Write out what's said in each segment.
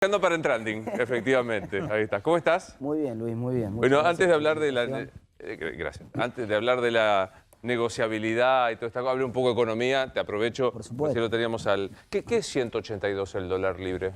Ando para en trending, efectivamente. Ahí está. ¿Cómo estás? Muy bien, Luis, muy bien. Bueno, antes de hablar de la... gracias. Antes de hablar de la negociabilidad y todo esto, hable un poco de economía, te aprovecho. Por supuesto. Si lo teníamos al... ¿Qué es 182 el dólar libre?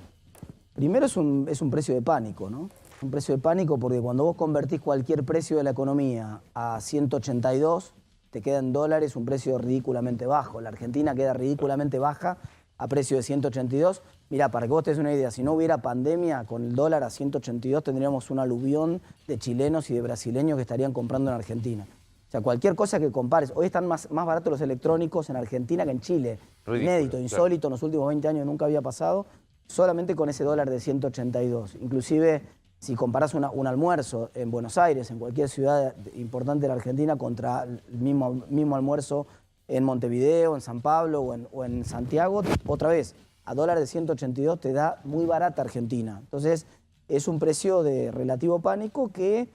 Primero es un precio de pánico, ¿no? Un precio de pánico porque cuando vos convertís cualquier precio de la economía a 182, te queda en dólares un precio ridículamente bajo. La Argentina queda ridículamente baja a precio de 182. Mirá, para que vos te des una idea, si no hubiera pandemia, con el dólar a 182 tendríamos un aluvión de chilenos y de brasileños que estarían comprando en Argentina. O sea, cualquier cosa que compares. Hoy están más baratos los electrónicos en Argentina que en Chile. Ridículo, Inédito, insólito, claro. en los últimos 20 años nunca había pasado, solamente con ese dólar de 182. Inclusive, si comparás un almuerzo en Buenos Aires, en cualquier ciudad importante de la Argentina, contra el mismo almuerzo en Montevideo, en San Pablo o en Santiago, otra vez, a dólar de 182 te da muy barata Argentina. Entonces, es un precio de relativo pánico que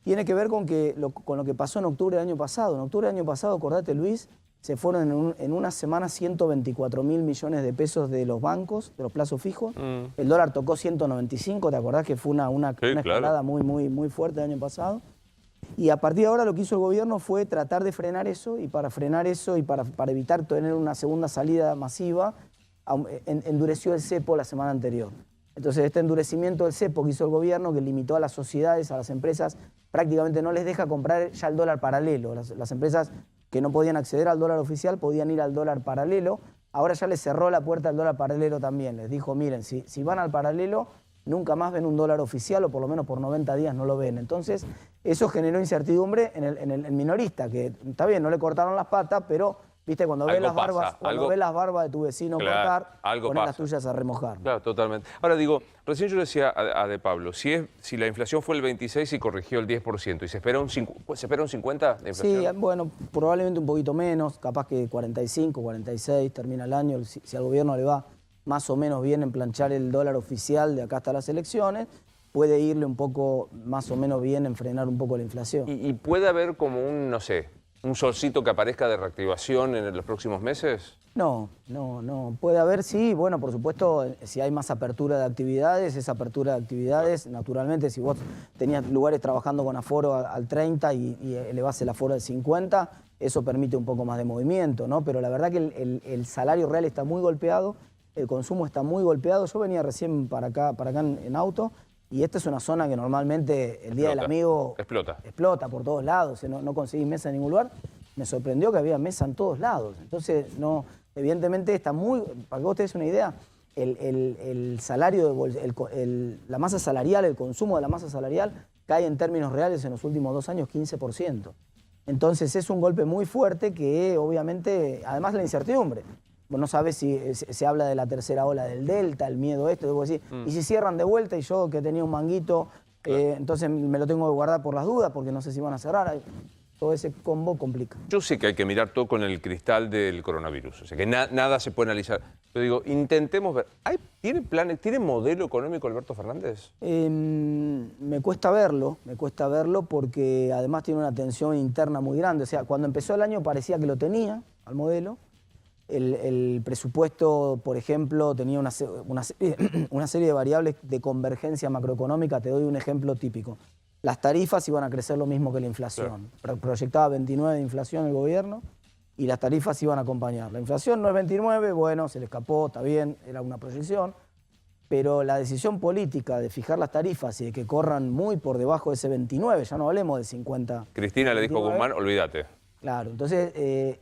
tiene que ver con lo que pasó en octubre del año pasado. En octubre del año pasado, acordate, Luis, se fueron en una semana 124.000 millones de pesos de los bancos, de los plazos fijos. El dólar tocó 195, ¿te acordás que fue una escalada muy fuerte el año pasado? Y a partir de ahora lo que hizo el gobierno fue tratar de frenar eso, y para frenar eso y para evitar tener una segunda salida masiva, endureció el cepo la semana anterior. Entonces este endurecimiento del cepo que hizo el gobierno, que limitó a las sociedades, a las empresas, prácticamente no les deja comprar ya el dólar paralelo. Las empresas que no podían acceder al dólar oficial podían ir al dólar paralelo. Ahora ya les cerró la puerta al dólar paralelo también. Les dijo, miren, si van al paralelo, nunca más ven un dólar oficial, o por lo menos por 90 días no lo ven. Entonces, eso generó incertidumbre en el minorista, que está bien, no le cortaron las patas, pero, viste, cuando ves las barbas de tu vecino cortar, pones las tuyas a remojar. Claro, totalmente. Ahora digo, recién yo decía a De Pablo, si la inflación fue el 26 y corrigió el 10%, ¿y se espera un 50% de inflación? Sí, bueno, probablemente un poquito menos, capaz que 45, 46, termina el año, si al gobierno le va más o menos bien en planchar el dólar oficial de acá hasta las elecciones, puede irle un poco más o menos bien en frenar un poco la inflación. ¿Y puede haber como un solcito que aparezca de reactivación en los próximos meses? No. Puede haber, sí, bueno, por supuesto, si hay más apertura de actividades, esa apertura de actividades, naturalmente, si vos tenías lugares trabajando con aforo al 30 y elevás el aforo al 50, eso permite un poco más de movimiento, ¿no? Pero la verdad que el salario real está muy golpeado, el consumo está muy golpeado. Yo venía recién para acá en auto, y esta es una zona que normalmente el Día del Amigo explota por todos lados, no conseguís mesa en ningún lugar. Me sorprendió que había mesa en todos lados. Entonces, evidentemente está muy... Para que vos te des una idea, el salario, la masa salarial, el consumo de la masa salarial cae en términos reales en los últimos 2 años 15%. Entonces es un golpe muy fuerte que obviamente, además de la incertidumbre. Vos no sabes si se habla de la tercera ola del Delta, el miedo debo decir, y si cierran de vuelta y yo que tenía un manguito, entonces me lo tengo que guardar por las dudas porque no sé si van a cerrar. Todo ese combo complica. Yo sé que hay que mirar todo con el cristal del coronavirus, o sea que nada se puede analizar. Pero digo, intentemos ver, ¿tiene modelo económico Alberto Fernández? Me cuesta verlo porque además tiene una tensión interna muy grande. O sea, cuando empezó el año parecía que lo tenía al modelo. El presupuesto, por ejemplo, tenía una serie de variables de convergencia macroeconómica. Te doy un ejemplo típico. Las tarifas iban a crecer lo mismo que la inflación. Claro. Proyectaba 29 de inflación el gobierno y las tarifas iban a acompañar. La inflación no es 29, bueno, se le escapó, está bien, era una proyección. Pero la decisión política de fijar las tarifas y de que corran muy por debajo de ese 29, ya no hablemos de 50. Cristina 29, le dijo a Guzmán, olvídate. Claro, entonces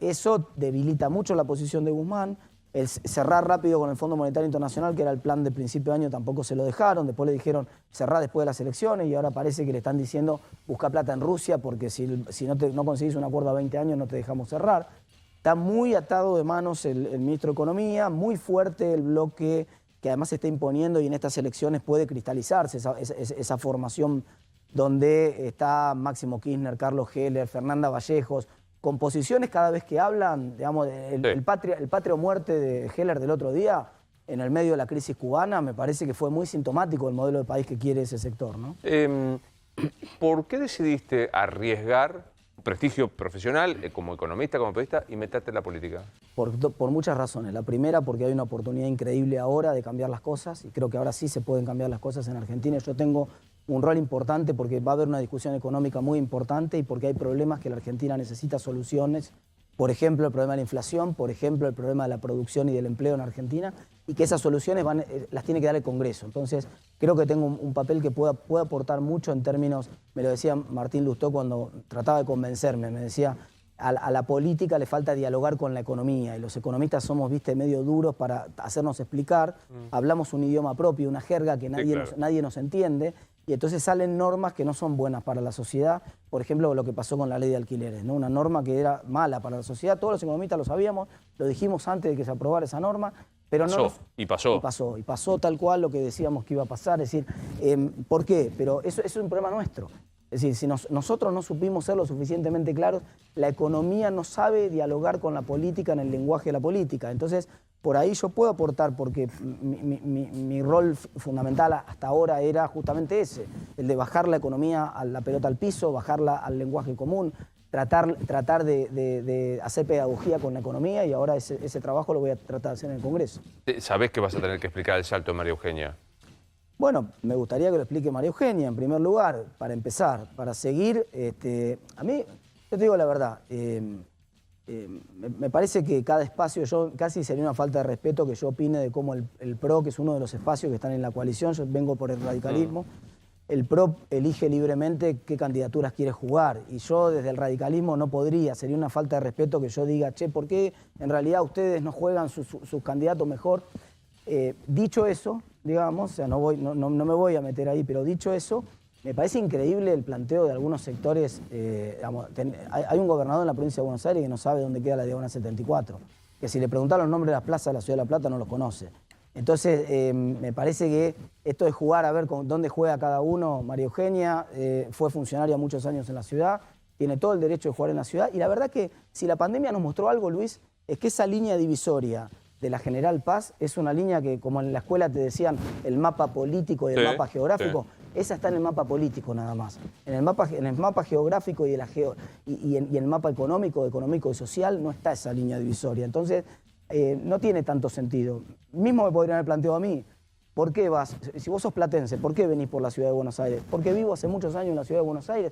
eso debilita mucho la posición de Guzmán. El cerrar rápido con el Fondo Monetario Internacional, que era el plan de principio de año, tampoco se lo dejaron. Después le dijeron cerrar después de las elecciones, y ahora parece que le están diciendo busca plata en Rusia porque si no conseguís un acuerdo a 20 años no te dejamos cerrar. Está muy atado de manos el ministro de Economía, muy fuerte el bloque que además se está imponiendo, y en estas elecciones puede cristalizarse esa formación donde está Máximo Kirchner, Carlos Heller, Fernanda Vallejos, con posiciones cada vez que hablan, digamos, el patria o muerte de Heller del otro día, en el medio de la crisis cubana, me parece que fue muy sintomático del modelo de país que quiere ese sector, ¿no? ¿Por qué decidiste arriesgar prestigio profesional, como economista, como periodista, y meterte en la política? Por muchas razones. La primera, porque hay una oportunidad increíble ahora de cambiar las cosas, y creo que ahora sí se pueden cambiar las cosas en Argentina. Yo tengo un rol importante porque va a haber una discusión económica muy importante y porque hay problemas que la Argentina necesita soluciones. Por ejemplo, el problema de la inflación, por ejemplo, el problema de la producción y del empleo en Argentina, y que esas soluciones las tiene que dar el Congreso. Entonces, creo que tengo un papel que puede aportar mucho en términos, me lo decía Martín Lustó cuando trataba de convencerme, me decía, a la política le falta dialogar con la economía, y los economistas somos, viste, medio duros para hacernos explicar, hablamos un idioma propio, una jerga que nadie nos entiende, y entonces salen normas que no son buenas para la sociedad. Por ejemplo, lo que pasó con la ley de alquileres, ¿no? Una norma que era mala para la sociedad, todos los economistas lo sabíamos, lo dijimos antes de que se aprobara esa norma, pero pasó. Y pasó tal cual lo que decíamos que iba a pasar. Es decir, ¿por qué? Pero eso es un problema nuestro. Es decir, si nosotros no supimos ser lo suficientemente claros, la economía no sabe dialogar con la política en el lenguaje de la política. Entonces, por ahí yo puedo aportar, porque mi rol fundamental hasta ahora era justamente ese, el de bajar la economía a la pelota al piso, bajarla al lenguaje común, tratar de hacer pedagogía con la economía, y ahora ese trabajo lo voy a tratar de hacer en el Congreso. ¿Sabés que vas a tener que explicar el salto de María Eugenia? Bueno, me gustaría que lo explique María Eugenia, en primer lugar, para empezar, para seguir. A mí, yo te digo la verdad, me parece que cada espacio, casi sería una falta de respeto que yo opine de cómo el PRO, que es uno de los espacios que están en la coalición, yo vengo por el radicalismo, el PRO elige libremente qué candidaturas quiere jugar, y yo desde el radicalismo no podría, sería una falta de respeto que yo diga, che, ¿por qué en realidad ustedes no juegan sus candidatos mejor? Dicho eso, digamos, o sea, no me voy a meter ahí, pero dicho eso, me parece increíble el planteo de algunos sectores. Hay un gobernador en la provincia de Buenos Aires que no sabe dónde queda la Diagonal 74, que si le preguntaron los nombres de las plazas de la Ciudad de La Plata no los conoce. Entonces, me parece que esto de jugar a ver dónde juega cada uno. María Eugenia fue funcionaria muchos años en la ciudad, tiene todo el derecho de jugar en la ciudad, y la verdad que si la pandemia nos mostró algo, Luis, es que esa línea divisoria de la General Paz es una llínea que, como en la escuela te decían, el mapa político y el mapa geográfico, esa está en el mapa político nada más. En el mapa geográfico y en el mapa económico y social no está esa línea divisoria. Entonces, no tiene tanto sentido. Mismo me podrían haber planteado a mí, ¿por qué vas? Si vos sos platense, ¿por qué venís por la Ciudad de Buenos Aires? Porque vivo hace muchos años en la Ciudad de Buenos Aires.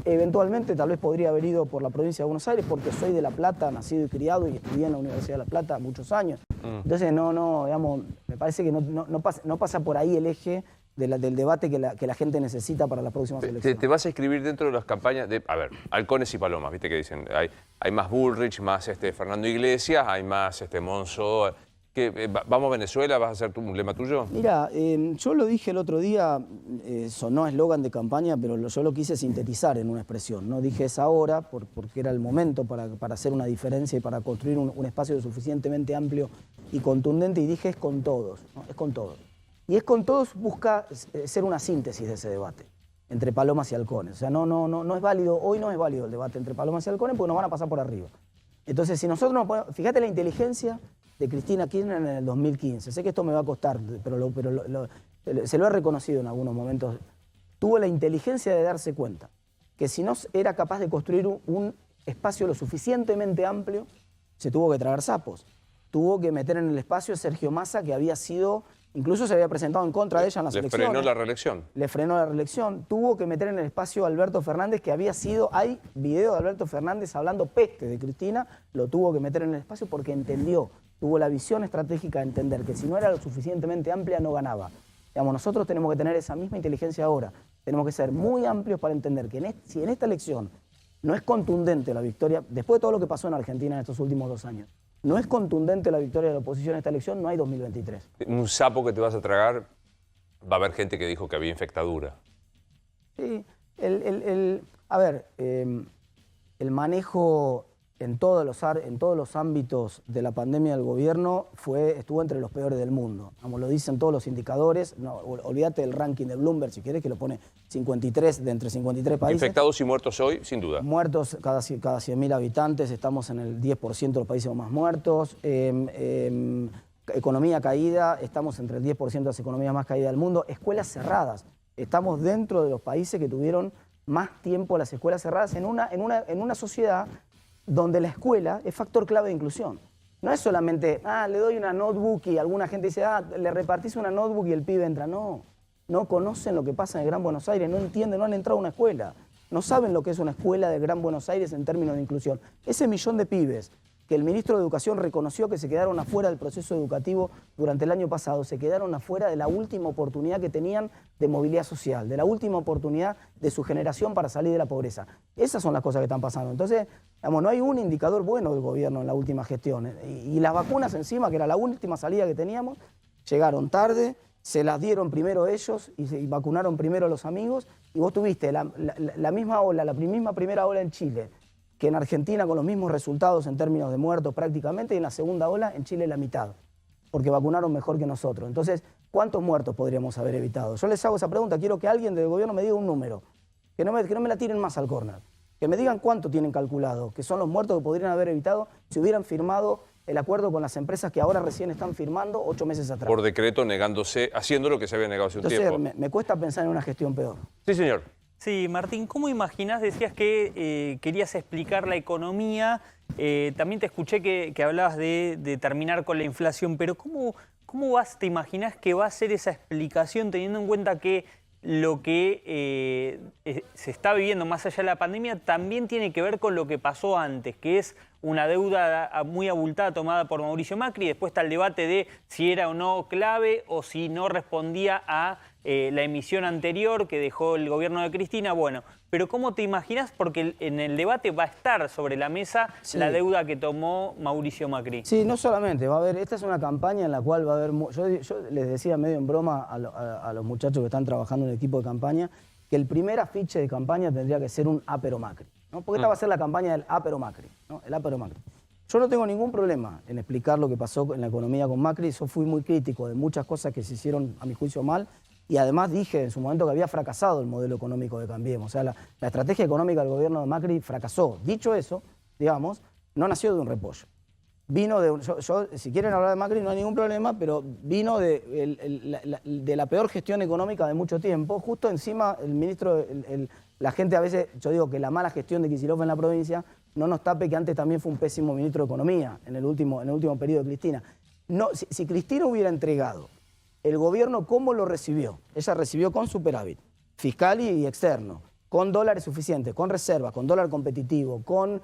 Eventualmente tal vez podría haber ido por la provincia de Buenos Aires porque soy de La Plata, nacido y criado, y estudié en la Universidad de La Plata muchos años. Entonces digamos, me parece que no pasa por ahí el eje del debate que la gente necesita para las próximas elecciones. Te vas a inscribir dentro de las campañas de, a ver, halcones y palomas, viste que dicen, hay más Bullrich, más Fernando Iglesias, hay más Monzó. ¿Vamos a Venezuela? ¿Vas a hacer un lema tuyo? Mira, yo lo dije el otro día, sonó eslogan de campaña, pero yo lo quise sintetizar en una expresión. No dije esa hora porque era el momento para hacer una diferencia y para construir un espacio suficientemente amplio y contundente, y dije es con todos, ¿no? Es con todos. Y es con todos busca ser una síntesis de ese debate entre palomas y halcones. O sea, no es válido, hoy no es válido el debate entre palomas y halcones porque nos van a pasar por arriba. Entonces, si nosotros nos ponemos, fíjate la inteligencia de Cristina Kirchner en el 2015. Sé que esto me va a costar, pero se lo he reconocido en algunos momentos. Tuvo la inteligencia de darse cuenta que si no era capaz de construir un espacio lo suficientemente amplio, se tuvo que tragar sapos. Tuvo que meter en el espacio a Sergio Massa, que había sido, incluso se había presentado en contra de ella en las elecciones. Le frenó la reelección. Le frenó la reelección. Tuvo que meter en el espacio a Alberto Fernández, que había sido, hay video de Alberto Fernández hablando peste de Cristina, lo tuvo que meter en el espacio porque entendió. Tuvo la visión estratégica de entender que si no era lo suficientemente amplia no ganaba. Digamos, nosotros tenemos que tener esa misma inteligencia ahora. Tenemos que ser muy amplios para entender que si en esta elección no es contundente la victoria, después de todo lo que pasó en Argentina en estos últimos 2 años, no es contundente la victoria de la oposición en esta elección, no hay 2023. Un sapo que te vas a tragar, va a haber gente que dijo que había infectadura. Sí, a ver, el manejo en todos los ámbitos de la pandemia del gobierno estuvo entre los peores del mundo. Como lo dicen todos los indicadores, no, olvídate del ranking de Bloomberg, si querés, que lo pone 53 de entre 53 países. Infectados y muertos hoy, sin duda. Muertos cada 100.000 habitantes, estamos en el 10% de los países con más muertos. Economía caída, estamos entre el 10% de las economías más caídas del mundo. Escuelas cerradas, estamos dentro de los países que tuvieron más tiempo las escuelas cerradas en una sociedad donde la escuela es factor clave de inclusión. No es solamente, le doy una notebook y alguna gente dice, le repartís una notebook y el pibe entra. No, no conocen lo que pasa en el Gran Buenos Aires, no entienden, no han entrado a una escuela. No saben lo que es una escuela del Gran Buenos Aires en términos de inclusión. Ese millón de pibes que el ministro de Educación reconoció que se quedaron afuera del proceso educativo durante el año pasado, se quedaron afuera de la última oportunidad que tenían de movilidad social, de la última oportunidad de su generación para salir de la pobreza. Esas son las cosas que están pasando. Entonces, digamos, no hay un indicador bueno del gobierno en la última gestión. Y las vacunas encima, que era la última salida que teníamos, llegaron tarde, se las dieron primero ellos y vacunaron primero a los amigos, y vos tuviste la misma ola, la misma primera ola en Chile, que en Argentina con los mismos resultados en términos de muertos prácticamente, y en la segunda ola en Chile la mitad, porque vacunaron mejor que nosotros. Entonces, ¿cuántos muertos podríamos haber evitado? Yo les hago esa pregunta, quiero que alguien del gobierno me diga un número, que no me la tiren más al córner, que me digan cuánto tienen calculado, que son los muertos que podrían haber evitado si hubieran firmado el acuerdo con las empresas que ahora recién están firmando 8 meses atrás. Por decreto negándose, haciendo lo que se había negado hace un tiempo. Entonces, me cuesta pensar en una gestión peor. Sí, señor. Sí, Martín, ¿cómo imaginás? Decías que querías explicar la economía, también te escuché que hablabas de terminar con la inflación, pero ¿cómo te imaginás que va a ser esa explicación teniendo en cuenta que lo que se está viviendo más allá de la pandemia también tiene que ver con lo que pasó antes, que es una deuda muy abultada tomada por Mauricio Macri, y después está el debate de si era o no clave o si no respondía a la emisión anterior que dejó el gobierno de Cristina. Bueno, pero ¿cómo te imaginas? Porque en el debate va a estar sobre la mesa la deuda que tomó Mauricio Macri. Sí, no solamente, va a haber, esta es una campaña en la cual va a haber, yo les decía medio en broma a los muchachos que están trabajando en el equipo de campaña, que el primer afiche de campaña tendría que ser un Apero Macri, ¿no? Porque esta va a ser la campaña del Apero Macri, ¿no? El Apero Macri. Yo no tengo ningún problema en explicar lo que pasó en la economía con Macri. Yo fui muy crítico de muchas cosas que se hicieron, a mi juicio, mal. Y además dije en su momento que había fracasado el modelo económico de Cambiemos. O sea, la estrategia económica del gobierno de Macri fracasó. Dicho eso, digamos, no nació de un repollo. Vino de... si quieren hablar de Macri no hay ningún problema, pero vino de la peor gestión económica de mucho tiempo. Justo encima el ministro... la gente a veces, yo digo que la mala gestión de Kicillof en la provincia no nos tape que antes también fue un pésimo ministro de Economía en el último periodo de Cristina. No, si Cristina hubiera entregado el gobierno, ¿cómo lo recibió? Ella recibió con superávit fiscal y externo, con dólares suficientes, con reservas, con dólar competitivo, con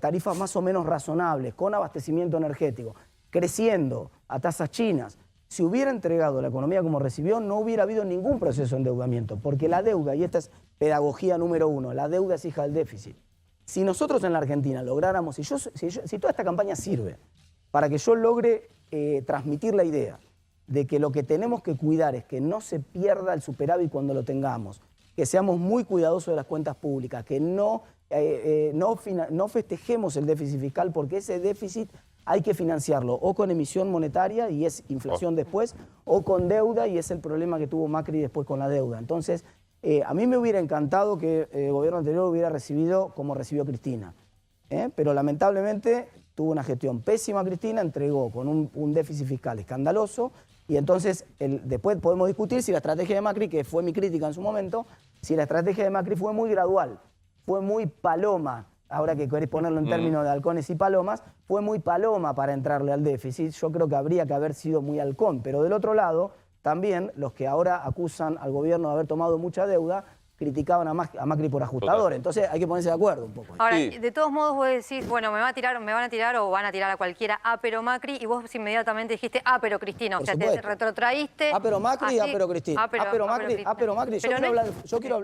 tarifas más o menos razonables, con abastecimiento energético, creciendo a tasas chinas. Si hubiera entregado la economía como recibió, no hubiera habido ningún proceso de endeudamiento, porque la deuda, y esta es pedagogía número 1, la deuda es hija del déficit. Si nosotros en la Argentina lográramos, si toda esta campaña sirve para que yo logre transmitir la idea de que lo que tenemos que cuidar es que no se pierda el superávit cuando lo tengamos, que seamos muy cuidadosos de las cuentas públicas, que no festejemos el déficit fiscal, porque ese déficit hay que financiarlo o con emisión monetaria, y es inflación después, o con deuda, y es el problema que tuvo Macri después con la deuda. Entonces, a mí me hubiera encantado que el gobierno anterior hubiera recibido como recibió Cristina, pero lamentablemente tuvo una gestión pésima Cristina, entregó con un déficit fiscal escandaloso, y entonces después podemos discutir si la estrategia de Macri, que fue mi crítica en su momento, si la estrategia de Macri fue muy gradual, fue muy paloma, ahora que querés ponerlo en términos de halcones y palomas, fue muy paloma para entrarle al déficit. Yo creo que habría que haber sido muy halcón, pero del otro lado, también los que ahora acusan al gobierno de haber tomado mucha deuda, criticaban a Macri por ajustador. Entonces hay que ponerse de acuerdo un poco. Ahora, Sí. de todos modos vos decís, bueno, me van a tirar o van a tirar a cualquiera, pero Macri, y vos inmediatamente dijiste, pero Cristina, o sea, te retrotraíste. Pero Macri, así, pero Cristina. Pero Macri.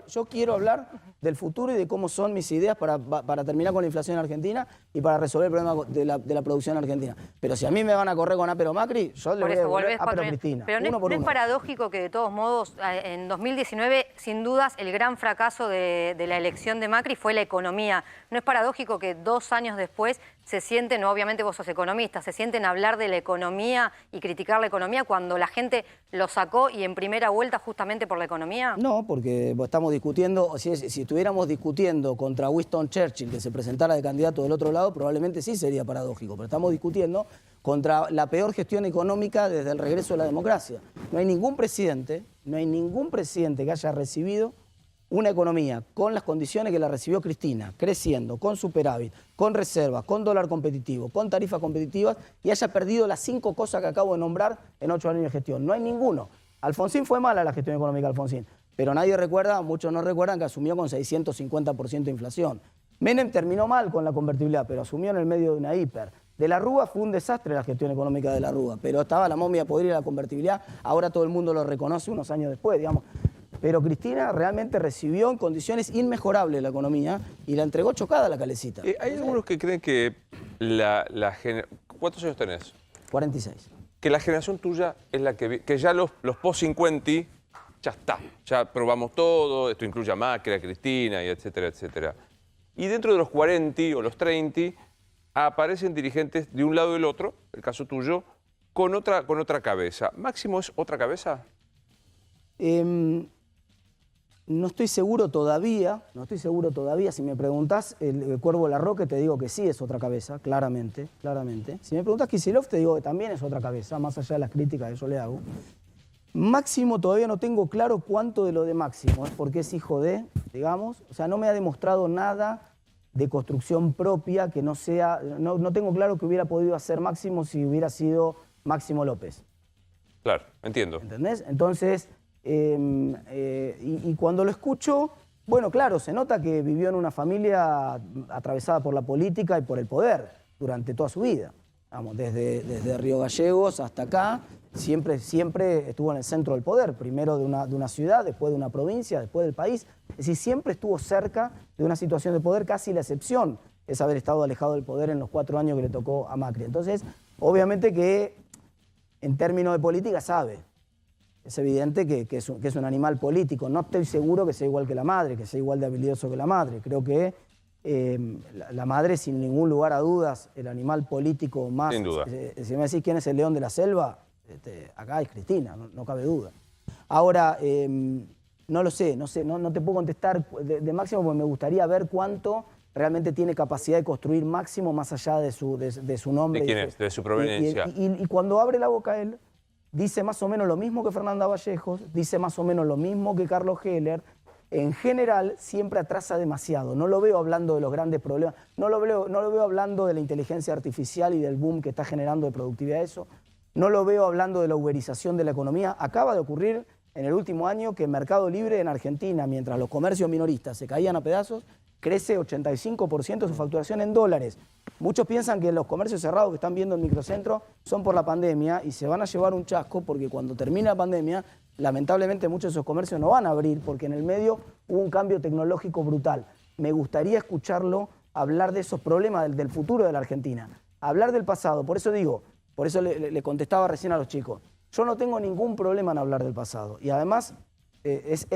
Yo quiero hablar del futuro y de cómo son mis ideas para terminar con la inflación en Argentina y para resolver el problema de la producción en Argentina. Pero si a mí me van a correr con pero Macri, yo le voy a volver pero Cristina. Pero no es paradójico que de todos modos, en 2019, sin dudas, el gran fracaso de la elección de Macri fue la economía. ¿No es paradójico que 2 años después se sienten, obviamente vos sos economista, se sienten a hablar de la economía y criticar la economía cuando la gente lo sacó y en primera vuelta justamente por la economía? No, porque estamos discutiendo, si estuviéramos discutiendo contra Winston Churchill que se presentara de candidato del otro lado, probablemente sí sería paradójico, pero estamos discutiendo contra la peor gestión económica desde el regreso de la democracia. No hay ningún presidente que haya recibido una economía con las condiciones que la recibió Cristina, creciendo, con superávit, con reservas, con dólar competitivo, con tarifas competitivas, y haya perdido las 5 cosas que acabo de nombrar en 8 años de gestión. No hay ninguno. Alfonsín fue mala la gestión económica de Alfonsín, pero nadie recuerda, muchos no recuerdan que asumió con 650% de inflación. Menem terminó mal con la convertibilidad, pero asumió en el medio de una hiper. De la Rúa fue un desastre la gestión económica de la Rúa, pero estaba la momia podrida de la convertibilidad, ahora todo el mundo lo reconoce unos años después, digamos. Pero Cristina realmente recibió en condiciones inmejorables la economía y la entregó chocada a la calecita. Hay algunos que creen que ¿cuántos años tenés? 46. Que la generación tuya es la que ya los post-50 ya está, ya probamos todo, esto incluye a Macri, a Cristina, y etcétera, etcétera. Y dentro de los 40 o los 30 aparecen dirigentes de un lado y del otro, el caso tuyo, con otra cabeza. ¿Máximo es otra cabeza? No estoy seguro todavía. Si me preguntás el Cuervo Larroque, te digo que sí es otra cabeza, claramente. Si me preguntás Kicillof, te digo que también es otra cabeza, más allá de las críticas que yo le hago. Máximo todavía no tengo claro cuánto de lo de Máximo, porque es hijo de, digamos, o sea, no me ha demostrado nada de construcción propia que no sea, no tengo claro que hubiera podido hacer Máximo si hubiera sido Máximo López. Claro, entiendo. ¿Entendés? Entonces, y cuando lo escucho, bueno, claro, se nota que vivió en una familia atravesada por la política y por el poder durante toda su vida. Vamos, desde Río Gallegos hasta acá, siempre estuvo en el centro del poder, primero de una ciudad, después de una provincia, después del país. Es decir, siempre estuvo cerca de una situación de poder, casi la excepción es haber estado alejado del poder en los 4 años que le tocó a Macri. Entonces, obviamente que en términos de política sabe. Es evidente que es un animal político. No estoy seguro que sea igual que la madre, que sea igual de habilidoso que la madre. Creo que la madre, sin ningún lugar a dudas, el animal político más... Sin duda. Si me decís quién es el león de la selva, acá es Cristina, no cabe duda. Ahora, no lo sé, no te puedo contestar de Máximo porque me gustaría ver cuánto realmente tiene capacidad de construir Máximo más allá de su nombre. ¿De quién es? De su proveniencia. Y cuando abre la boca él, dice más o menos lo mismo que Fernanda Vallejos, dice más o menos lo mismo que Carlos Heller. En general, siempre atrasa demasiado. No lo veo hablando de los grandes problemas, no lo veo hablando de la inteligencia artificial y del boom que está generando de productividad eso. No lo veo hablando de la uberización de la economía. Acaba de ocurrir en el último año que Mercado Libre en Argentina, mientras los comercios minoristas se caían a pedazos, crece 85% su facturación en dólares. Muchos piensan que los comercios cerrados que están viendo en microcentro son por la pandemia y se van a llevar un chasco porque cuando termine la pandemia, lamentablemente muchos de esos comercios no van a abrir porque en el medio hubo un cambio tecnológico brutal. Me gustaría escucharlo hablar de esos problemas del futuro de la Argentina, hablar del pasado. Por eso digo, por eso le contestaba recién a los chicos, yo no tengo ningún problema en hablar del pasado y además es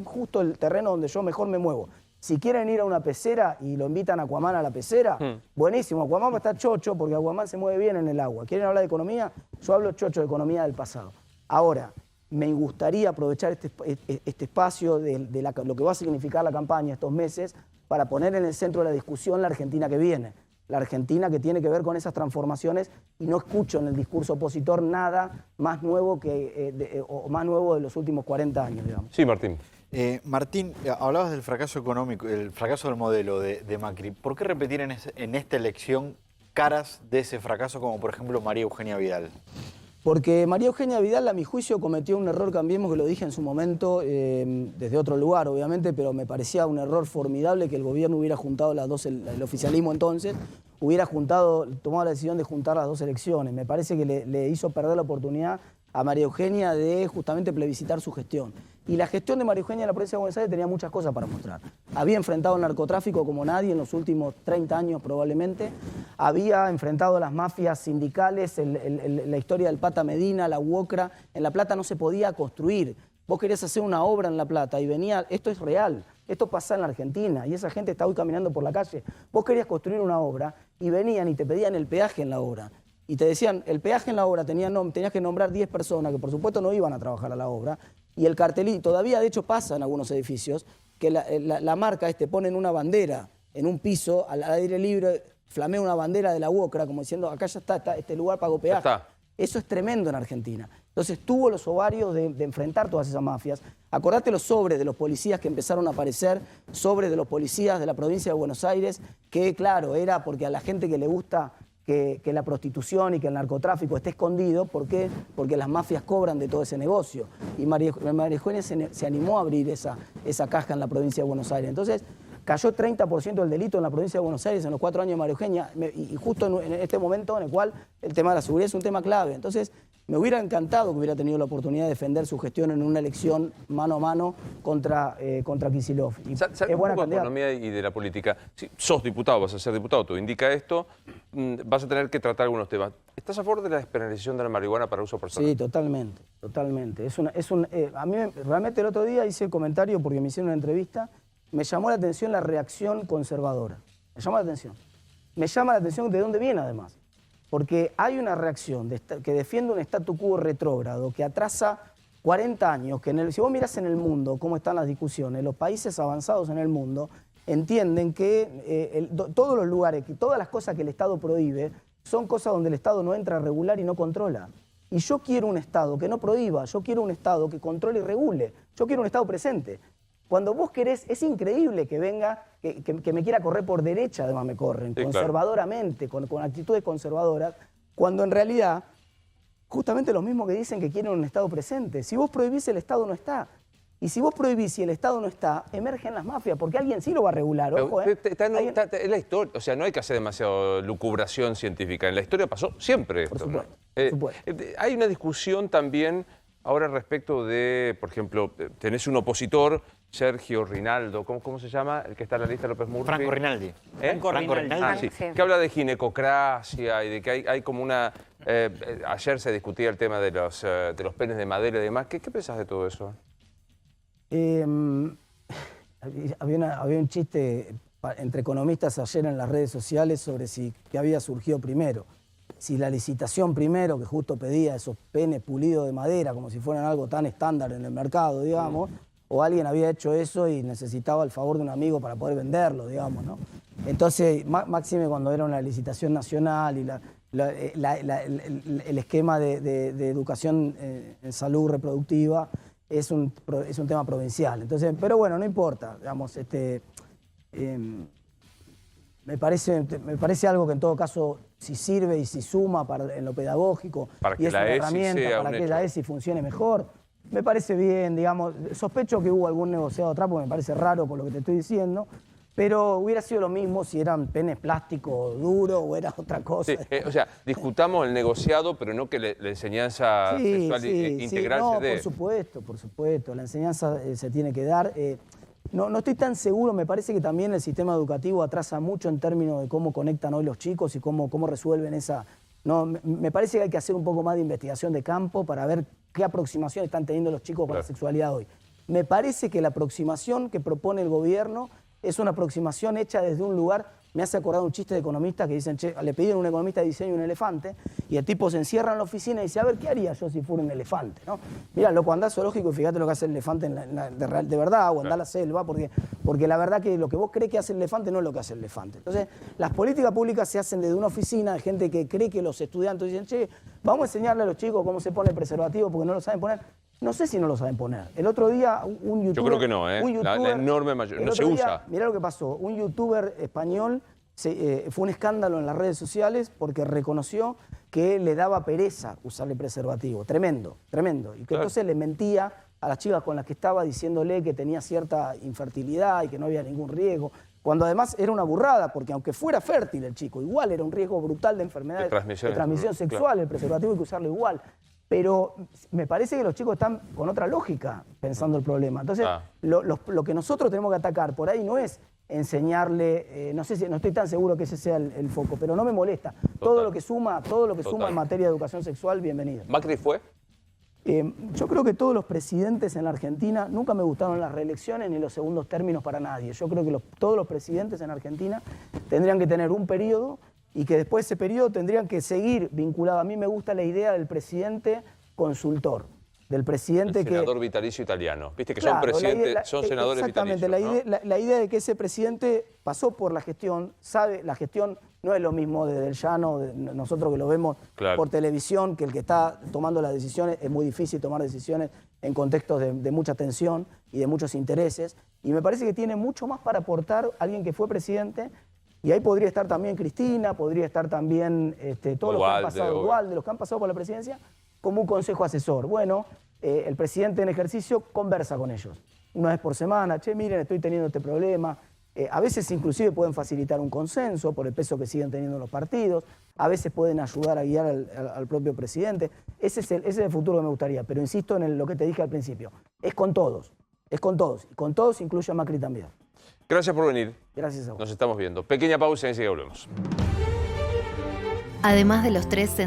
justo el terreno donde yo mejor me muevo. Si quieren ir a una pecera y lo invitan a Aquaman a la pecera, buenísimo. Aquaman va a estar chocho porque Aquaman se mueve bien en el agua. ¿Quieren hablar de economía? Yo hablo chocho de economía del pasado. Ahora, me gustaría aprovechar este espacio de lo que va a significar la campaña estos meses para poner en el centro de la discusión la Argentina que viene. La Argentina que tiene que ver con esas transformaciones y no escucho en el discurso opositor nada más nuevo más nuevo de los últimos 40 años, digamos. Sí, Martín. Martín, hablabas del fracaso económico, el fracaso del modelo de Macri. ¿Por qué repetir en esta elección caras de ese fracaso como por ejemplo María Eugenia Vidal? Porque María Eugenia Vidal, a mi juicio, cometió un error, cambiemos, que lo dije en su momento, desde otro lugar, obviamente, pero me parecía un error formidable que el gobierno hubiera juntado las dos, el oficialismo entonces, tomado la decisión de juntar las dos elecciones. Me parece que le hizo perder la oportunidad a María Eugenia de justamente plebiscitar su gestión. Y la gestión de María Eugenia en la provincia de Buenos Aires tenía muchas cosas para mostrar. Había enfrentado el narcotráfico como nadie en los últimos 30 años probablemente. Había enfrentado a las mafias sindicales, la historia del Pata Medina, la UOCRA. En La Plata no se podía construir. Vos querías hacer una obra en La Plata y venía, esto es real, esto pasa en la Argentina y esa gente está hoy caminando por la calle. Vos querías construir una obra y venían y te pedían el peaje en la obra. Y te decían, el peaje en la obra tenías que nombrar 10 personas que por supuesto no iban a trabajar a la obra. Y el cartelito, todavía de hecho pasa en algunos edificios, que la marca ponen una bandera en un piso, al aire libre, flamea una bandera de la UOCRA, como diciendo, acá ya está este lugar pagó peaje. Eso es tremendo en Argentina. Entonces tuvo los ovarios de enfrentar todas esas mafias. Acordate los sobres de los policías que empezaron a aparecer, sobres de los policías de la provincia de Buenos Aires, que claro, era porque a la gente que le gusta que la prostitución y que el narcotráfico esté escondido. ¿Por qué? Porque las mafias cobran de todo ese negocio. Y María Eugenia se animó a abrir esa caja en la provincia de Buenos Aires. Entonces, cayó 30% del delito en la provincia de Buenos Aires en los 4 años de María Eugenia, y justo en este momento en el cual el tema de la seguridad es un tema clave. Entonces, me hubiera encantado que hubiera tenido la oportunidad de defender su gestión en una elección mano a mano contra Kicillof. Es buena de economía y de la política. Si sos diputado, vas a ser diputado, te indica esto, vas a tener que tratar algunos temas. ¿Estás a favor de la despenalización de la marihuana para uso personal? Sí, totalmente, totalmente. A mí realmente el otro día hice el comentario porque me hicieron una entrevista, me llamó la atención la reacción conservadora. Me llamó la atención. Me llama la atención de dónde viene además. Porque hay una reacción que defiende un statu quo retrógrado, que atrasa 40 años, que si vos mirás en el mundo cómo están las discusiones, los países avanzados en el mundo entienden que todos los lugares, que todas las cosas que el Estado prohíbe, son cosas donde el Estado no entra a regular y no controla. Y yo quiero un Estado que no prohíba, yo quiero un Estado que controle y regule, yo quiero un Estado presente. Cuando vos querés, es increíble que venga, que me quiera correr por derecha, además me corren, sí, conservadoramente, con actitudes conservadoras, cuando en realidad, justamente los mismos que dicen que quieren un Estado presente. Si vos prohibís, el Estado no está. Y si vos prohibís y el Estado no está, emergen las mafias, porque alguien sí lo va a regular. Ojo, está en la historia, o sea, no hay que hacer demasiado lucubración científica. En la historia pasó siempre esto. Por supuesto, por supuesto. Hay una discusión también ahora respecto de, por ejemplo, tenés un opositor, Sergio Rinaldo, ¿cómo se llama? El que está en la lista, López Murphy. Franco Rinaldi. Franco Rinaldi. Ah, sí. Sí. Que habla de ginecocracia y de que hay como una... ayer se discutía el tema de los penes de madera y demás. ¿Qué pensás de todo eso? Había un chiste entre economistas ayer en las redes sociales sobre qué había surgido primero. Si la licitación primero, que justo pedía esos penes pulidos de madera, como si fueran algo tan estándar en el mercado, digamos, o alguien había hecho eso y necesitaba el favor de un amigo para poder venderlo, digamos, ¿no? Entonces, máxime cuando era una licitación nacional y el esquema de educación en salud reproductiva es un tema provincial. Entonces, pero bueno, no importa, digamos, me parece algo que en todo caso, si sirve y si suma en lo pedagógico, para que y es una herramienta para que la ESI funcione mejor, me parece bien, digamos. Sospecho que hubo algún negociado atrás, porque me parece raro por lo que te estoy diciendo, pero hubiera sido lo mismo si eran penes plástico duro o era otra cosa. Sí, o sea, discutamos el negociado, pero no que la enseñanza sexual integral no, se dé. Por supuesto, la enseñanza se tiene que dar. No estoy tan seguro, me parece que también el sistema educativo atrasa mucho en términos de cómo conectan hoy los chicos y cómo resuelven esa... No, me parece que hay que hacer un poco más de investigación de campo para ver qué aproximación están teniendo los chicos con la sexualidad hoy. Me parece que la aproximación que propone el gobierno es una aproximación hecha desde un lugar... Me hace acordar un chiste de economistas que dicen, che, le pidieron a un economista de diseño un elefante y el tipo se encierra en la oficina y dice, a ver, ¿qué haría yo si fuera un elefante? ¿No? Mira, loco, andá al zoológico y fíjate lo que hace el elefante de verdad, o andá a la selva, porque la verdad que lo que vos crees que hace el elefante no es lo que hace el elefante. Entonces, las políticas públicas se hacen desde una oficina de gente que cree que los estudiantes dicen, che, vamos a enseñarle a los chicos cómo se pone el preservativo porque no lo saben poner. No sé si no lo saben poner. El otro día un youtuber... Yo creo que no, la enorme mayoría. No se usa. Mirá lo que pasó. Un youtuber español fue un escándalo en las redes sociales porque reconoció que le daba pereza usarle preservativo. Tremendo, tremendo. Y que entonces le mentía a las chicas con las que estaba diciéndole que tenía cierta infertilidad y que no había ningún riesgo. Cuando además era una burrada, porque aunque fuera fértil el chico, igual era un riesgo brutal de enfermedad de transmisión sexual, el preservativo hay que usarlo igual. Pero me parece que los chicos están con otra lógica pensando el problema. Entonces, lo que nosotros tenemos que atacar por ahí no es enseñarle, no estoy tan seguro que ese sea el foco, pero no me molesta. Todo lo que suma en materia de educación sexual, bienvenido. ¿Macri fue? Yo creo que todos los presidentes en la Argentina, nunca me gustaron las reelecciones ni los segundos términos para nadie. Yo creo que todos los presidentes en Argentina tendrían que tener un periodo y que después de ese periodo tendrían que seguir vinculados. A mí me gusta la idea del presidente consultor. del presidente El que... senador vitalicio italiano. Viste que Claro, son presidentes, son senadores exactamente, vitalicios, ¿no? la idea de que ese presidente pasó por la gestión, sabe, la gestión no es lo mismo desde el llano, nosotros que lo vemos Claro. por televisión, que el que está tomando las decisiones, es muy difícil tomar decisiones en contextos de mucha tensión y de muchos intereses, y me parece que tiene mucho más para aportar alguien que fue presidente, y ahí podría estar también Cristina, podría estar también todos los que han pasado, Duhalde, los que han pasado por la presidencia, como un consejo asesor. Bueno, el presidente en ejercicio conversa con ellos una vez por semana. Che, miren, estoy teniendo este problema. A veces inclusive pueden facilitar un consenso por el peso que siguen teniendo los partidos. A veces pueden ayudar a guiar al propio presidente. Ese es el futuro que me gustaría. Pero insisto en lo que te dije al principio. Es con todos. Es con todos. Y con todos incluye a Macri también. Gracias por venir. Gracias a vos. Nos estamos viendo. Pequeña pausa y enseguida volvemos. Además de los 3